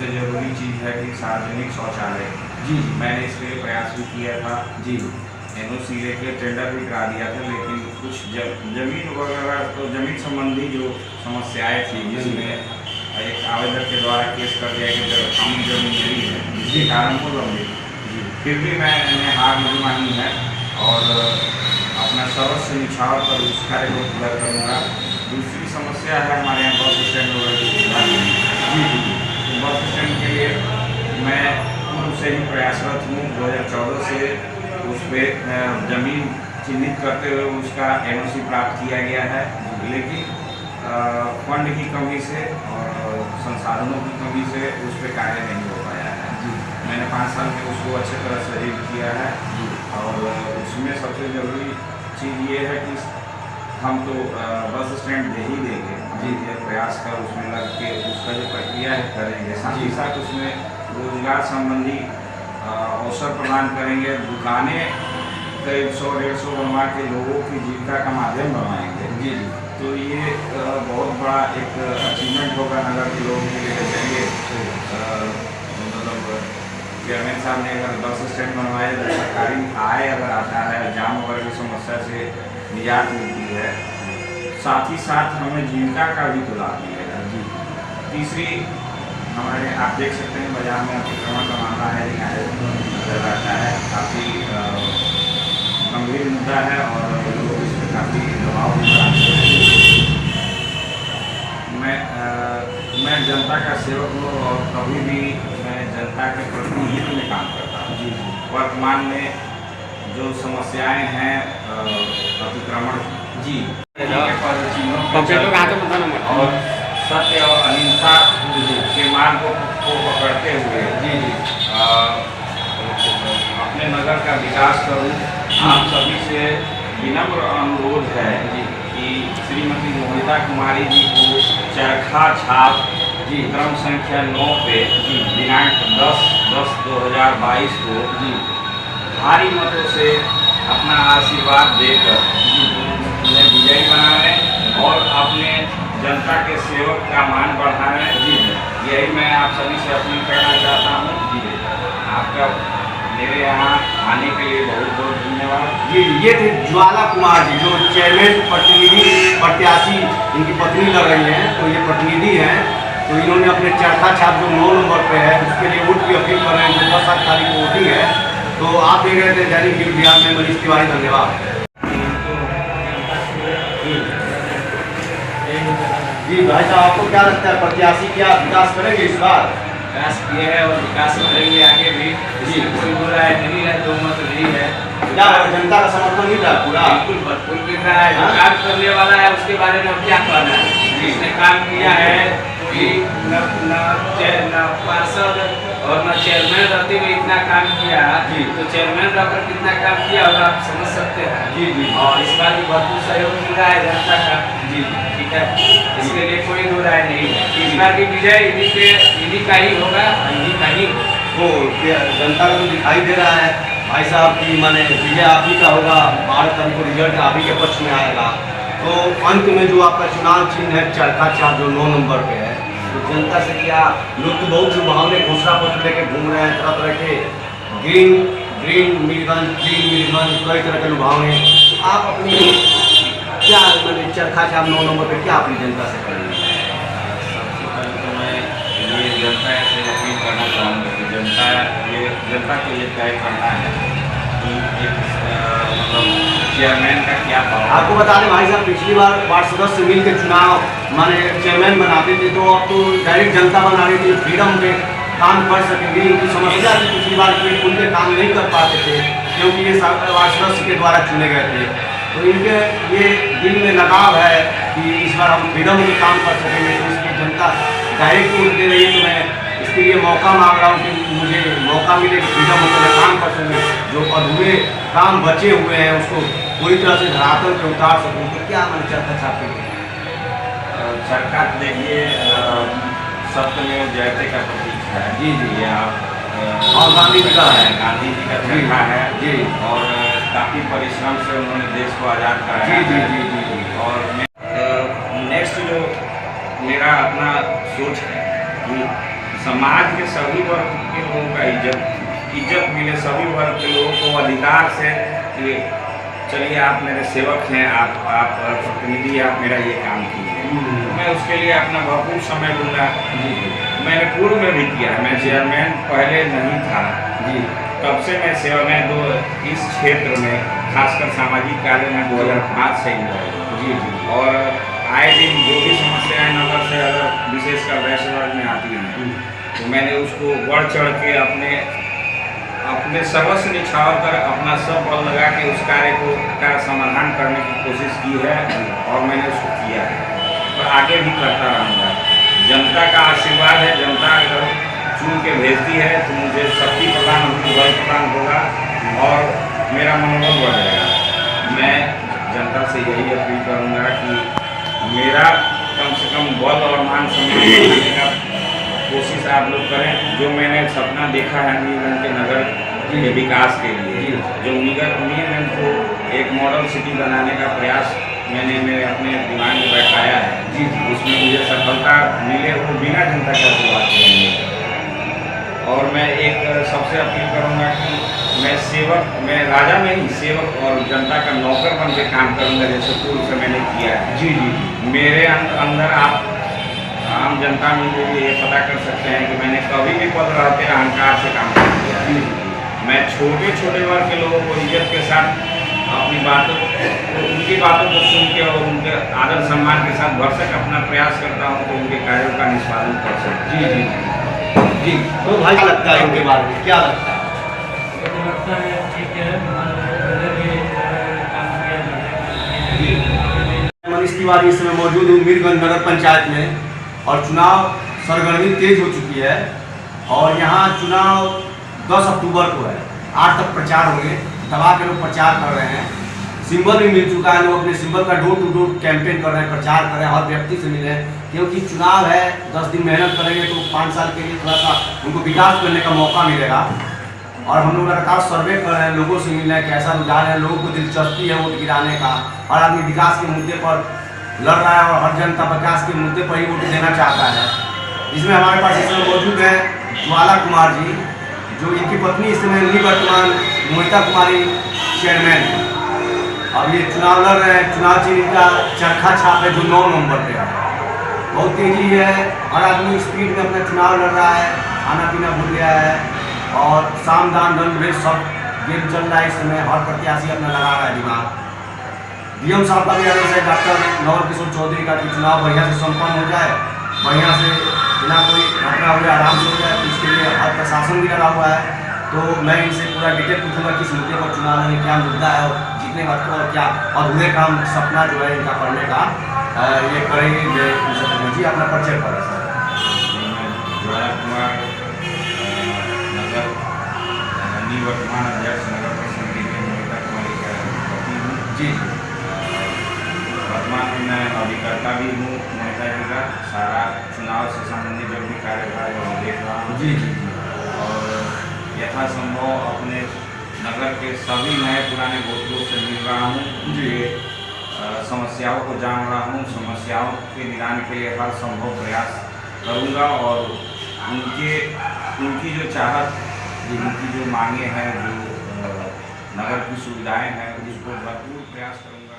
सबसे ज़रूरी चीज़ है कि सार्वजनिक शौचालय। जी मैंने इसके लिए प्रयास भी किया था, जी एनओसी लेके टेंडर भी करा दिया था, लेकिन कुछ जमीन वगैरह तो जमीन संबंधी जो समस्याएं थी, जिसमें एक आवेदक के द्वारा केस कर दिया कि कानूनी जमीन मेरी है, जिसके कारण वो लंबित। फिर भी मैंने हार नहीं मानी है और अपना सर्वस्व निछावर कर उस कार्य को पूरा करूँगा। दूसरी समस्या है हमारे यहाँ बस स्टैंड वगैरह की सुविधा नहीं है। बस स्टैंड के लिए मैं पूर्व से ही प्रयासरत हूँ। 2014 से उस पर ज़मीन चिन्हित करते हुए उसका एनओसी प्राप्त किया गया है, लेकिन फंड की कमी से और संसाधनों की कमी से उस पर कार्य नहीं हो पाया है। मैंने 5 साल में उसको अच्छी तरह से रीड किया है और उसमें सबसे ज़रूरी चीज़ ये है कि हम तो बस स्टैंड दे ही देंगे, ये प्रयास कर उसमें लग के उसका जो प्रक्रिया है करेंगे, साथ ही साथ उसमें रोजगार संबंधी अवसर प्रदान करेंगे। दुकानें करीब 100-150 बनवा के लोगों की जीविका का माध्यम बनवाएंगे। तो ये बहुत बड़ा एक अचीवमेंट होगा नगर के लोगों के लिए। चलिए मतलब चेयरमैन साहब ने अगर बस स्टैंड बनवाए, सरकारी आय अगर आता है, जाम वगैरह की समस्या से निजात मिलती है, साथ ही साथ हमें जीविका का भी तो लाभ मिलेगा। तीसरी, हमारे आप देख सकते हैं बाजार में अतिक्रमण का मामला है, नजर आता है, काफ़ी गंभीर मुद्दा है और लोग इस पर काफ़ी दबाव बनाते हैं। मैं जनता का सेवक हूँ और कभी भी मैं जनता के प्रतिनिधित्व में काम करता हूँ। वर्तमान में जो समस्याएं हैं अतिक्रमण और सत्य और अहिंसा के मार्ग को पकड़ते हुए अपने नगर का विकास करूं। आप सभी से विनम्र अनुरोध है कि श्रीमती मोहिता कुमारी जी को चरखा छाप क्रम संख्या 9 पे दिनांक 10/10/2022 को भारी मतों से अपना आशीर्वाद देकर उन्हें विजयी बनाएं और अपने जनता के सेवक का मान बढ़ाएं। यही मैं आप सभी से अपील करना चाहता हूँ। आपका मेरे यहाँ आने के लिए बहुत बहुत धन्यवाद। ये थे ज्वाला कुमार जी, जो चेयरमैन प्रत्याशी इनकी पत्नी लग रही हैं, तो ये प्रतिनिधि हैं। तो इन्होंने अपने चरखा छाप जो 9 नंबर पे है उसके लिए वोट की अपील कर रहे हैं, जो 10 तारीख को वोटिंग है। तो आप देख रहे थे दैनिक न्यूज़ बिहार में मनीष तिवारी, धन्यवाद। जी भाई साहब, आपको क्या लगता है प्रत्याशी क्या विकास करेंगे इस बार? विकास किए हैं और विकास करेंगे आगे भी। कोई बुरा है नहीं है, दो मत नहीं है। क्या जनता का समर्थन मिल रहा है पूरा? बिल्कुल भरपूर मिल रहा है। जो काम करने वाला है उसके बारे में क्या कहना है? जिसने काम किया है कोई न पार्षद और न चेयरमैन रहते हुए इतना काम किया, तो चेयरमैन रहकर कितना काम किया और आप समझ सकते हैं। और इस बार भी भरपूर सहयोग मिल रहा है जनता का। ठीक है, इसके लिए कोई दो राय नहीं है। इस बार की विजय इन्हीं का ही होगा, इन्हीं का ही वो जनता को दिखाई दे रहा है भाई साहब की माने विजय आप ही का होगा। 12 तारीख को रिजल्ट आप ही के पक्ष में आएगा। तो अंत में जो आपका चुनाव चिन्ह है चरखा छाप जो 9 नंबर पे है, तो जनता से क्या लोग तो बहुत लुभावने घोषणा पत्र लेके घूम रहे हैं, तरह तरह के ग्रीन मीरगंज कई तरह के लुभावने। आप अपनी क्या मैंने चरखा छाप 9 नंबर पे क्या अपनी जनता से करेंगे? सबसे पहले तो मैं ये जनता से अपील करना चाहूँगा कि जनता को ये तय करना है कि एक मतलब चेयरमैन का क्या पावर। आपको बता दें भाई साहब, पिछली बार वार्ड सदस्य मिल के चुनाव माने चेयरमैन बनाते थे, तो अब तो डायरेक्ट जनता बना रही थी, फ्रीडम पे काम कर सकेंगे। उनकी समस्या थी पिछली बार कि उनके काम नहीं कर पाते थे क्योंकि ये वार्ड सदस्य के द्वारा चुने गए थे। तो इनके ये दिल में लगाव है कि इस बार हम फ्रीडम में काम कर सकेंगे। तो इसकी जनता डायरेक्ट वोट दे रही है, तो मैं इसके लिए मौका मांग रहा हूँ कि मुझे मौका मिले कि फ्रीडम होकर काम कर सकूँ, जो अधूरे काम बचे हुए हैं उसको पूरी तरह से धरातल पे उतार सकूँ। तो क्या मैं चरखा छापेंगे? चरखा देखिए सत्यमेव जयते का प्रतीक है। जी ये आप और गांधी जी का है, गांधी जी का चरखा है और काफ़ी परिश्रम से उन्होंने देश को आज़ाद कराया। जी। और नेक्स्ट जो मेरा अपना सोच है कि समाज के सभी वर्ग के लोगों का इज्जत मिले, सभी वर्ग के लोगों को अधिकार से कि चलिए आप मेरे सेवक हैं, आप प्रतिनिधि, आप मेरा ये काम कीजिए। मैं उसके लिए अपना भरपूर समय दूंगा। मैंने पूर्व में भी किया है, मैं चेयरमैन पहले नहीं था जी, तब से मैं सेवा में इस क्षेत्र में खासकर सामाजिक कार्य में 2005 से ही जी, और आए दिन जो भी समस्याएं नगर से अगर विशेषकर वैश्य वर्ग में आती हैं तो मैंने उसको बढ़ चढ़ के अपने सर्वस्व निछावर कर अपना सब बल लगा के उस कार्य का समाधान करने की कोशिश की है और मैंने उसको किया है और आगे भी करता रहूँगा। जनता का आशीर्वाद है, जनता अगर चुन के भेजती है तो मुझे शक्ति प्रदान होगी, बल प्रदान होगा और मेरा मनोबल बढ़ेगा। मैं जनता से यही अपील करूँगा कि मेरा कम से कम बल और मान सम्मान बढ़ाने का कोशिश आप लोग करें। जो मैंने सपना देखा है मीरगंज के नगर के विकास के लिए, जो मीरगंज को एक मॉडल सिटी बनाने का प्रयास मैंने अपने दिमाग में बैठाया है, उसमें मुझे सफलता मिले वो बिना जनता के आशीर्वाद के। और मैं एक सबसे अपील करूँगा कि मैं राजा में ही सेवक और जनता का नौकर बन के काम करूँगा, जैसे पूर्व से मैंने किया है। जी, मेरे अंदर आप आम जनता में जो ये पता कर सकते हैं कि मैंने कभी भी पद रहते अहंकार से काम नहीं किया। मैं छोटे वर्ग के लोगों को इज्जत के साथ अपनी उनकी बातों को सुन के और उनके आदर सम्मान के साथ भरसक अपना प्रयास करता हूँ तो उनके कार्यों का निष्पादन कर सकूँ। जी। तो भाई क्या लगता है उनके बारे में, क्या लगता है? मुझे लगता है ठीक है, पहले भी काम किया जाता है। मनीष तिवारी इस समय मौजूद हूँ मीरगंज नगर पंचायत में और चुनाव सरगर्मी तेज हो चुकी है और यहाँ चुनाव 10 अक्टूबर को है। 8 तक प्रचार होंगे, दबा के लोग प्रचार कर रहे हैं। सिंबल भी मिल चुका है, लोग अपने सिंबल का डोर टू डोर कैंपेन कर रहे हैं, प्रचार कर रहे हैं, हर व्यक्ति से मिले, क्योंकि चुनाव है। 10 दिन मेहनत करेंगे तो 5 साल के लिए थोड़ा सा उनको विकास करने का मौका मिलेगा। और हम लोग लगातार सर्वे कर रहे हैं, लोगों से मिल रहे हैं, कैसा रुझान है, लोगों को दिलचस्पी है वोट गिराने का। हर आदमी विकास के मुद्दे पर लड़ रहा है और हर जनता विकास के मुद्दे पर ही वोट देना चाहता है। इसमें हमारे पास इस समय मौजूद है ज्वाला कुमार जी, जो इनकी पत्नी इस समय निवर्तमान मोहिता कुमारी चेयरमैन है और ये चुनाव लड़ रहे हैं। चुनाव चिन्ह इनका चरखा छाप है जो 9 नवंबर पे है। बहुत तेजी है, हर आदमी स्पीड में अपना चुनाव लड़ रहा है, खाना पीना भूल गया है और साम दान दंड भेद सब गेम चल रहा है। इस समय हर प्रत्याशी अपना लगा रहा है दिमाग। डीएम साहब का भी आदेश है डॉक्टर नवल किशोर चौधरी का कि चुनाव बढ़िया से संपन्न हो जाए, बढ़िया से बिना कोई घटना हुए आराम से हो जाए। इसके लिए हर प्रशासन भी लगा हुआ है। तो मैं इनसे पूरा डिटेल पूछूंगा किस मुद्दे पर चुनाव में क्या मुद्दा है और जीतने का और क्या अधूरे काम सपना जो है इनका करने का ये करेंगे। जी अपना परिचय करें सर। ज्वाला कुमार नगर निवर्तमान अध्यक्ष नगर परिषद के मोहिता कुमारी का पति हूँ। जी वर्तमान में मैं अभिकर्ता भी हूँ मोहिता जी का। सारा चुनाव से संबंधित जो भी कार्य था वो देख रहा हूँ। जी और यथासंभव अपने नगर के सभी नए पुराने वोटरों से मिल रहा हूँ। जी समस्याओं को जान रहा हूँ, समस्याओं के निदान के लिए हर संभव प्रयास करूँगा और उनकी जो चाहत, उनकी जो मांगे हैं, जो नगर की सुविधाएं हैं, उसको भरपूर प्रयास करूँगा।